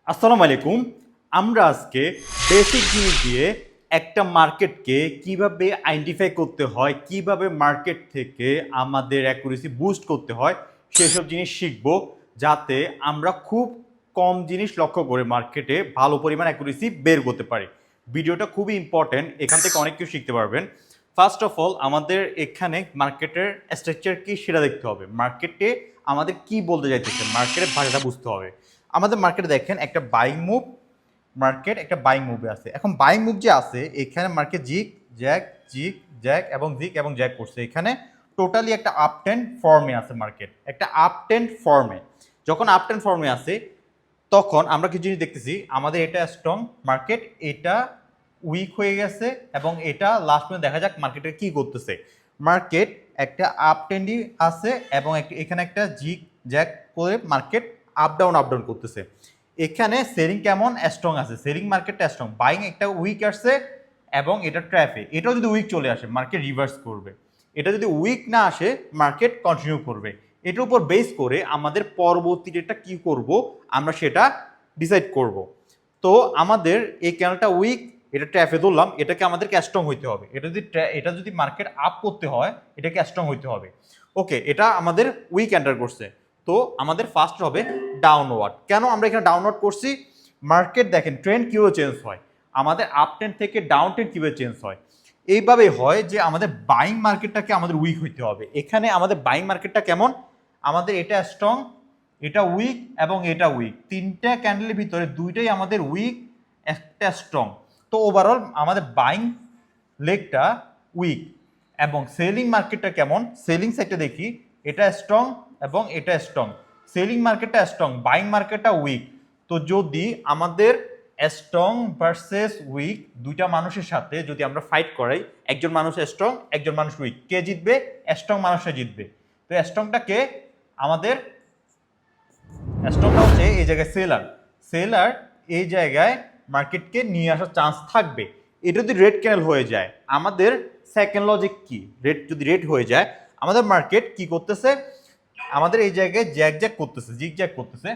আসসালামু আলাইকুম। আমরা আজকে বেসিক জিনিস দিয়ে একটা মার্কেটকে কিভাবে আইডেন্টিফাই করতে হয়, কিভাবে মার্কেট থেকে আমাদের অ্যাকুরেসি বুস্ট করতে হয় সেসব জিনিস শিখব, যাতে আমরা খুব কম জিনিস লক্ষ্য করে মার্কেটে ভালো পরিমাণ অ্যাকুরেসি বের করতে পারি। ভিডিওটা খুবই ইম্পর্ট্যান্ট, এখান থেকে অনেক কিছু শিখতে পারবেন। ফার্স্ট অফ অল আমাদের এখানে মার্কেটের স্ট্রাকচার কি সেটা দেখতে হবে। মার্কেটে আমাদের কি বলতে চাইতেছে, মার্কেটের ভাষাটা বুঝতে হবে। আমাদের মার্কেটে দেখেন একটা বাইং মুভ, মার্কেট একটা বাইং মুভে আছে। এখন বাইং মুভ যে আছে এখানে মার্কেট জিগ জ্যাক এবং জ্যাক করছে। এখানে টোটালি একটা আপ ট্রেন্ড ফর্মে আছে মার্কেট, একটা আপ ট্রেন্ড ফর্মে। যখন আপ ট্রেন্ড ফর্মে আছে তখন আমরা কিছু জিনিস দেখতেছি, আমাদের এটা স্ট্রং মার্কেট, এটা উইক হয়ে গেছে এবং এটা লাস্ট পর্যন্ত দেখা যাক মার্কেটে কি করতেছে। মার্কেট একটা আপ ট্রেন্ডই আছে এবং এখানে একটা জিগ জ্যাক করে মার্কেট আপ ডাউন করতেছে। এখানে সেলিং কেমন স্ট্রং আছে, সেলিং মার্কেটটা স্ট্রং, বাইং একটা উইক আসছে এবং এটা ট্র্যাফে, এটাও যদি উইক চলে আসে মার্কেট রিভার্স করবে। এটা যদি উইক না আসে মার্কেট কন্টিনিউ করবে। এটার উপর বেস করে আমাদের পরবর্তী ডেটটা কি করব আমরা সেটা ডিসাইড করব। তো আমাদের এই ক্যানেলটা উইক, এটা ট্র্যাফে ধরলাম, এটাকে আমাদেরকে স্ট্রং হইতে হবে। এটা যদি মার্কেট আপ করতে হয় এটাকে স্ট্রং হইতে হবে। ওকে, এটা আমাদের উইক এন্টার করছে, তো আমাদের ফার্স্ট হবে ডাউনওয়ার্ড। কেন আমরা এখানে ডাউনওয়ার্ড করছি? মার্কেট দেখেন ট্রেন্ড কীভাবে চেঞ্জ হয়, আমাদের আপ ট্রেন্ড থেকে ডাউন ট্রেন্ড কীভাবে চেঞ্জ হয়। এইভাবে হয় যে আমাদের বাইং মার্কেটটাকে আমাদের উইক হইতে হবে। এখানে আমাদের বাইং মার্কেটটা কেমন, আমাদের এটা স্ট্রং, এটা উইক এবং এটা উইক, তিনটা ক্যান্ডেলের ভিতরে দুইটাই আমাদের উইক, একটা স্ট্রং। তো ওভারঅল আমাদের বাইং লেগটা উইক। এবং সেলিং মার্কেটটা কেমন, সেলিং সাইডটা দেখি, এটা স্ট্রং এবং এটা স্ট্রং, সেলিং মার্কেটটা স্ট্রং, বাইং মার্কেটটা উইক। তো যদি আমাদের স্ট্রং ভার্সেস উইক দুইটা মানুষের সাথে যদি আমরা ফাইট করাই, একজন মানুষ স্ট্রং একজন মানুষ উইক, কে জিতবে? স্ট্রং মানুষটা জিতবে। তো স্ট্রংটা কে? আমাদের স্ট্রংটা হচ্ছে এই জায়গায় সেলার। সেলার এই জায়গায় মার্কেটকে নিয়ে আসার চান্স থাকবে। এটা যদি রেড ক্যানেল হয়ে যায়, আমাদের সেকেন্ড লজিক কি, যদি রেড হয়ে যায় আমাদের মার্কেট কি করতেছে, আমাদের এই জায়গায় জ্যাক করতেছে, জিগ করতেছে।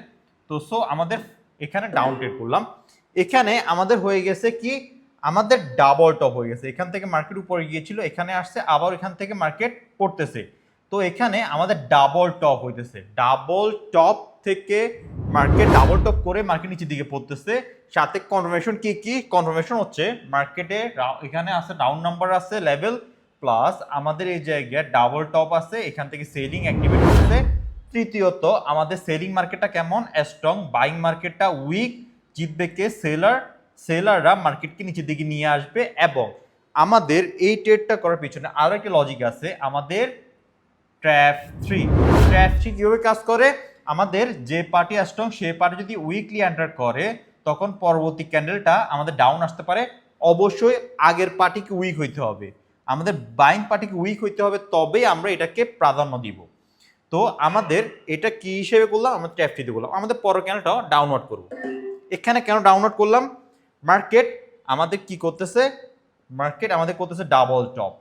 তো সো আমাদের এখানে ডাউন ট্রেড করলাম। এখানে আমাদের হয়ে গেছে কি, আমাদের ডাবল টপ হয়ে গেছে। এখান থেকে মার্কেট উপরে গিয়েছিল, এখানে আসছে, আবার এখান থেকে মার্কেট পড়তেছে। তো এখানে আমাদের ডাবল টপ হইতেছে, ডাবল টপ থেকে মার্কেট ডাবল টপ করে মার্কেট নিচের দিকে পড়তেছে। সাথে কনফার্মেশন কি কনফার্মেশন হচ্ছে মার্কেটে এখানে আছে ডাউন নাম্বার আছে লেভেল, প্লাস আমাদের এই জায়গায় ডাবল টপ আছে, এখান থেকে সেলিং অ্যাক্টিভেট হচ্ছে। তৃতীয়ত আমাদের সেলিং মার্কেটটা কেমন, স্ট্রং, বাইং মার্কেটটা উইক, জিতবে কে? সেলার। সেলাররা মার্কেটকে নিচের দিকে নিয়ে আসবে। এবং আমাদের এই ট্রেডটা করার পিছনে আরো একটা লজিক আছে, আমাদের ট্র্যাপ থ্রি। ট্র্যাপ থ্রি কীভাবে কাজ করে, আমাদের যে পার্টি স্ট্রং সে পার্টি যদি উইকলি এন্টার করে তখন পরবর্তী ক্যান্ডেলটা আমাদের ডাউন আসতে পারে। অবশ্যই আগের পার্টিকে উইক হইতে হবে, আমাদের বাইং পার্টিকে উইক হইতে হবে, তবেই আমরা এটাকে প্রাধান্য দিব। তো আমাদের এটা কি হিসেবে করলাম, আমরা ট্র্যাপ থ্রিতে করলাম। আমাদের পরের ক্যান্ডেলটাও ডাউনওয়ার্ড করব। এখানে কেন ডাউনলোড করলাম, মার্কেট আমাদের কি করতেছে, মার্কেট আমাদের করতেছে ডাবল টপ।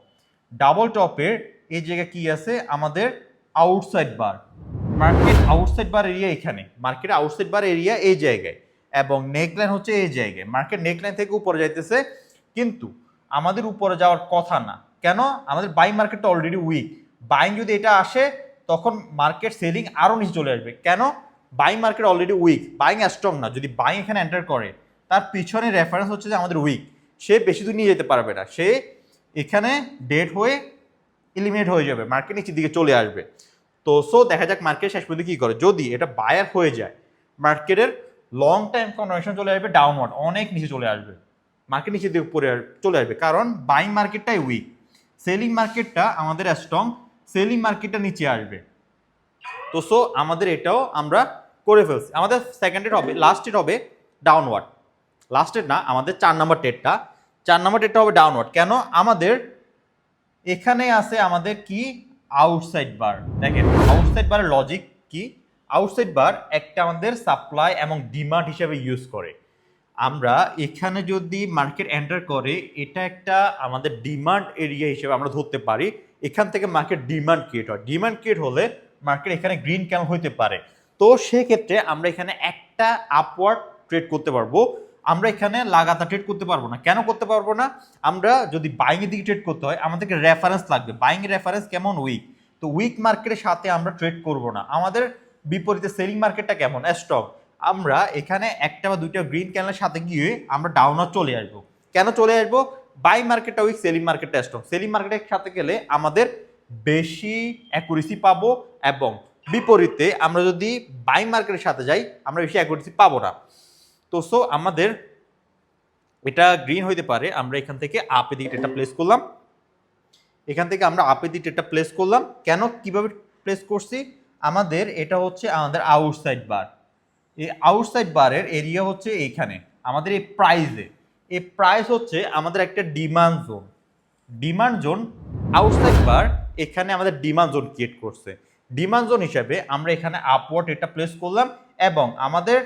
ডাবল টপের এই জায়গায় কি আছে, আমাদের আউটসাইড বার। মার্কেট আউটসাইড বার এরিয়া এখানে, মার্কেট আউটসাইড বার এরিয়া এই জায়গায়, এবং নেকলাইন হচ্ছে এই জায়গায়। মার্কেট নেকলাইন থেকে উপরে যাইতেছে, কিন্তু আমাদের উপরে যাওয়ার কথা না। কেন? আমাদের বাইং মার্কেটটা অলরেডি উইক। বাইং যদি এটা আসে তখন মার্কেট সেলিং আরও নিচে চলে আসবে। কেন? Buying market already weak, buying strong না। যদি বাইং এখানে এন্টার করে তার পিছনে রেফারেন্স হচ্ছে যে আমাদের উইক, সে বেশি দূর নিয়ে যেতে পারবে না, সে এখানে ডেড হয়ে এলিমিনেট হয়ে যাবে, মার্কেট নিচের দিকে চলে আসবে। তো সো দেখা যাক মার্কেট শেষ পর্যন্ত কী করে। যদি এটা বায়ার হয়ে যায় মার্কেটের লং টাইম কনভার্সন চলে আসবে ডাউনওয়ার্ড, অনেক নিচে চলে আসবে, মার্কেট নিচের দিকে পরে চলে আসবে, কারণ বাইং মার্কেটটাই উইক, সেলিং মার্কেটটা আমাদের স্ট্রং, সেলিং মার্কেটটা নিচে আসবে। তো সো আমাদের এটাও আমরা করে ফেলছি। আমাদের সেকেন্ড ডেট হবে, লাস্ট ডেট হবে ডাউনওয়ার্ড। লাস্ট ডেট না, আমাদের 4 নম্বর ডেটটা হবে ডাউনওয়ার্ড। কেন? আমাদের এখানে আছে আমাদের কি, আউটসাইড বার। দেখেন আউটসাইড বারের লজিক কি, আউটসাইড বার একটা আমাদের সাপ্লাই এবং ডিমান্ড হিসেবে ইউজ করে। আমরা এখানে যদি মার্কেট এন্টার করে, এটা একটা আমাদের ডিমান্ড এরিয়া হিসেবে আমরা ধরতে পারি। এখান থেকে মার্কেট ডিমান্ড ক্রিয়েট হয়, ডিমান্ড ক্রিয়েট হলে মার্কেট এখানে গ্রিন ক্যান্ডেল হইতে পারে। তো সেক্ষেত্রে আমরা এখানে একটা আপওয়ার্ড ট্রেড করতে পারবো। আমরা এখানে লাগাতার ট্রেড করতে পারবো না। কেন করতে পারবো না? আমরা যদি বাইং এর দিকে ট্রেড করতে হয় আমাদেরকে রেফারেন্স লাগবে। বাইং এর রেফারেন্স কেমন? উইক। তো উইক মার্কেটের সাথে আমরা ট্রেড করব না। আমাদের বিপরীতে সেলিং মার্কেটটা কেমন? স্ট্রং। আমরা এখানে একটা বা দুইটা গ্রিন ক্যান্ডেলের সাথে গিয়ে আমরা ডাউনে চলে আসবো। কেন চলে আসবো? বাই মার্কেটটা উইক, সেলিং মার্কেটটা স্ট্রং। সেলিং মার্কেটের সাথে গেলে আমাদের বেশি অ্যাকুরেসি পাবো, এবং বিপরীতে আমরা যদি বাই মার্কেটের সাথে যাই আমরা বেশি অ্যাকুরেসি পাবো না। তো সো আমাদের এটা গ্রিন হইতে পারে। আমরা এখান থেকে আপের দিকে এটা প্লেস করলাম। এখান থেকে আমরা আপের দিকে এটা প্লেস করলাম। কেন, কিভাবে প্লেস করছি? আমাদের এটা হচ্ছে আমাদের আউটসাইড বার। এই আউটসাইড বারের এরিয়া হচ্ছে এইখানে আমাদের এই প্রাইসে। এই প্রাইস হচ্ছে আমাদের একটা demand zone. Demand zone outside bar এখানে আমাদের ডিমান্ড জোন ক্রিয়েট করছে। ডিমান্ড জোন হিসাবে আমরা এখানে আপওয়ার্ড এটা প্লেস করলাম, এবং আমাদের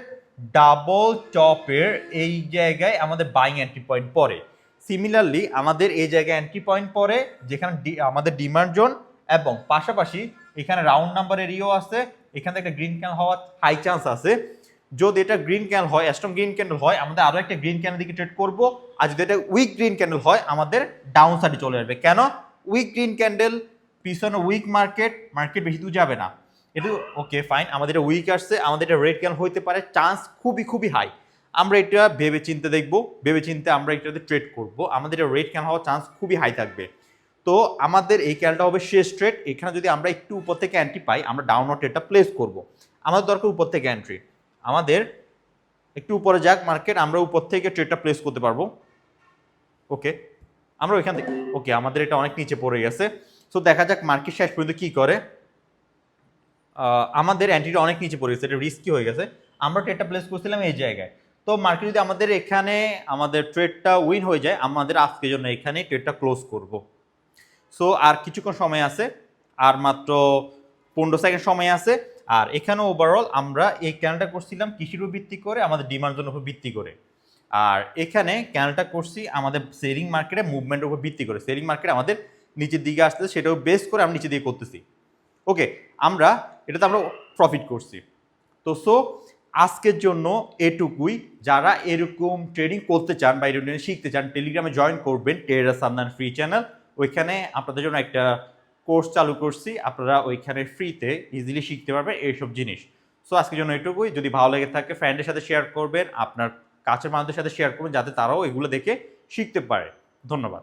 ডাবল টপের এই জায়গায় আমাদের বাইং এন্ট্রি পয়েন্ট পড়ে। সিমিলারলি আমাদের এই জায়গায় এন্ট্রি পয়েন্ট পড়ে যেখানে আমাদের ডিমান্ড জোন, এবং পাশাপাশি এখানে রাউন্ড নাম্বার এরিয়াও আছে। এখানে একটা গ্রিন ক্যান্ডেল হওয়ার হাই চান্স আছে। যদি এটা গ্রিন ক্যান্ডেল হয়, স্ট্রং গ্রিন ক্যান্ডেল হয়, আমাদের আরো একটা গ্রিন ক্যান্ডেল দিকে ট্রেড করব। আর যদি এটা উইক গ্রিন ক্যান্ডেল হয় আমাদের ডাউন সাইডে চলে আসবে। কেন? উইক গ্রিন ক্যান্ডেল, পিছনে উইক মার্কেট, মার্কেট বেশি দূর যাবে না। এটা ওকে ফাইন, আমাদের এটা উইক আসছে, আমাদের এটা রেড ক্যান্ডেল হইতে পারে, চান্স খুবই খুবই হাই। আমরা এটা ভেবে চিন্তে দেখবো, ভেবে চিন্তে আমরা এটাতে ট্রেড করব। আমাদের এটা রেড ক্যান্ডেল হওয়ার চান্স খুবই হাই থাকবে। তো আমাদের এই ক্যান্ডেলটা হবে শেষ ট্রেড। এখানে যদি আমরা একটু উপর থেকে এন্ট্রি পাই আমরা ডাউনওয়ার্ড ট্রেডটা প্লেস করব। আমাদের দরকার উপর থেকে এন্ট্রি। আমাদের একটু উপরে যাক মার্কেট, আমরা উপর থেকে ট্রেডটা প্লেস করতে পারবো। ওকে, আমরা ওইখান থেকে ওকে, আমাদের এটা অনেক নিচে পড়ে গেছে। সো দেখা যাক মার্কেট শেষ পর্যন্ত কি করে। আমাদের এন্ট্রিটা অনেক নিচে পড়ে গেছে, এটা রিস্কি হয়ে গেছে। আমরা ট্রেডটা প্লেস করছিলাম এই জায়গায়। তো মার্কেট যদি আমাদের এখানে আমাদের ট্রেডটা উইন হয়ে যায় আমাদের আজকের জন্য এখানে ট্রেডটা ক্লোজ করব। সো আর কিছুক্ষণ সময় আছে, আর মাত্র 15 সেকেন্ড সময় আছে। আর এখানে ওভারঅল আমরা এই ক্যানেলটা করছিলাম কৃষির উপর ভিত্তি করে, আমাদের ডিমান্ডের উপর ভিত্তি করে। আর এখানে ক্যানেলটা করছি আমাদের সেলিং মার্কেটে মুভমেন্টের উপর ভিত্তি করে। সেলিং মার্কেট আমাদের নিচের দিকে আসতেছে, সেটাও বেস করে আমরা নিচের দিকে করতেছি। ওকে, আমরা এটাতে আমরা প্রফিট করছি। তো সো আজকের জন্য এটুকুই। যারা এরকম ট্রেডিং করতে চান বা এরকম শিখতে চান টেলিগ্রামে জয়েন করবেন, ট্রেডার সামনান ফ্রি চ্যানেল। ওইখানে আপনাদের জন্য একটা কোর্স চালু করছি, আপনারা ওইখানে ফ্রিতে ইজিলি শিখতে পারবেন এইসব জিনিস। সো আজকের জন্য এটুকুই। যদি ভালো লেগে থাকে ফ্রেন্ডের সাথে শেয়ার করবেন, আপনার কাছের মানুষদের সাথে শেয়ার করবেন যাতে তারাও এগুলো দেখে শিখতে পারে। ধন্যবাদ।